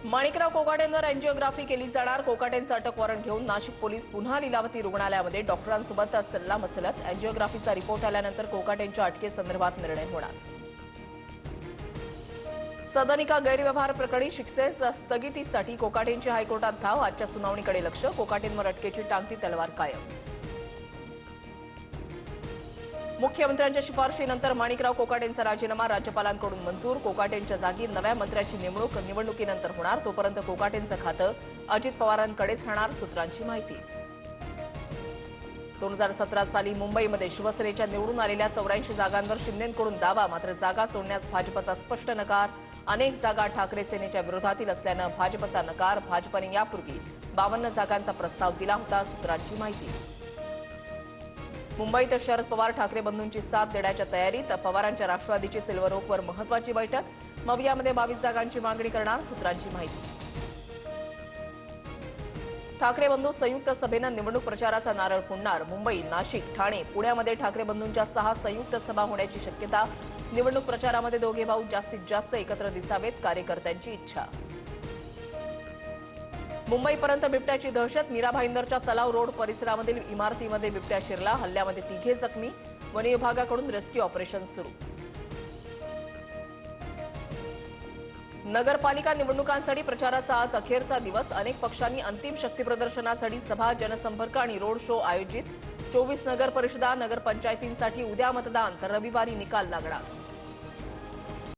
Manikrao कोकाटेंवर angiography केली जाणार। कोकाटेंचं अटक वॉरंट घेऊन नाशिक पोलीस पुन्हा लीलावती रुग्णालयामध्ये डॉक्टरांसोबत सल्लामसलत। अँजिओग्राफीचा रिपोर्ट आल्यानंतर कोकाटेंच्या अटकेसंदर्भात निर्णय होणार। सदनिका गैरव्यवहार प्रकरणी शिक्षेस स्थगितीसाठी कोकाटेंची हायकोर्टात धाव। आजच्या सुनावणीकडे लक्ष। कोकाटेंवर अटकेची टांगती तलवार कायम। मुख्यमंत्र्यांच्या शिफारशीनंतर माणिकराव कोकाटेंचा राजीनामा राज्यपालांकडून मंजूर। कोकाटेंच्या जागी नव्या मंत्र्याची नेमणूक निवडणुकीनंतर होणार। तोपर्यंत कोकाटेंचं खातं अजित पवारांकडेच राहणार, सूत्रांची माहिती। 2017 साली मुंबईमध्ये शिवसेनेच्या निवडून आलेल्या 84 जागांवर शिंदेंकडून दावा, मात्र जागा सोडण्यास भाजपचा स्पष्ट नकार। अनेक जागा ठाकरे सेनेच्या विरोधातील असल्यानं भाजपचा नकार। भाजपने यापूर्वी 52 जागांचा प्रस्ताव दिला होता, सूत्रांची माहिती। मुंबईत शरद पवार ठाकरे बंधूंची साथ देण्याच्या तयारीत। पवारांच्या राष्ट्रवादीची सिल्वर ओकवर महत्वाची बैठक। मवियामध्ये 22 जागांची मागणी करणार, सूत्रांची माहिती। ठाकरे बंधू संयुक्त सभेनं निवडणूक प्रचाराचा नारळ फोडणार। मुंबई, नाशिक, ठाणे, पुण्यामध्ये ठाकरे बंधूंच्या 6 संयुक्त सभा होण्याची शक्यता। निवडणूक प्रचारामध्ये दोघे भाऊ जास्तीत जास्त एकत्र दिसावेत, कार्यकर्त्यांची इच्छा। मुंबईपर्यंत बिबट्याची दहशत। मीरा भाईंदरच्या तलाव रोड परिसरामधील इमारतीमध्ये बिबट्या शिरला। हल्ल्यामध्ये 3 जखमी। वन विभागाकडून रेस्क्यू ऑपरेशन सुरू। नगरपालिका निवडणुकांसाठी प्रचाराचा आज अखेरचा दिवस। अनेक पक्षांनी अंतिम शक्तीप्रदर्शनासाठी सभा, जनसंपर्क आणि रोड शो आयोजित। 24 नगर परिषदा, नगरपंचायतींसाठी उद्या मतदान, तर रविवारी निकाल लागणार।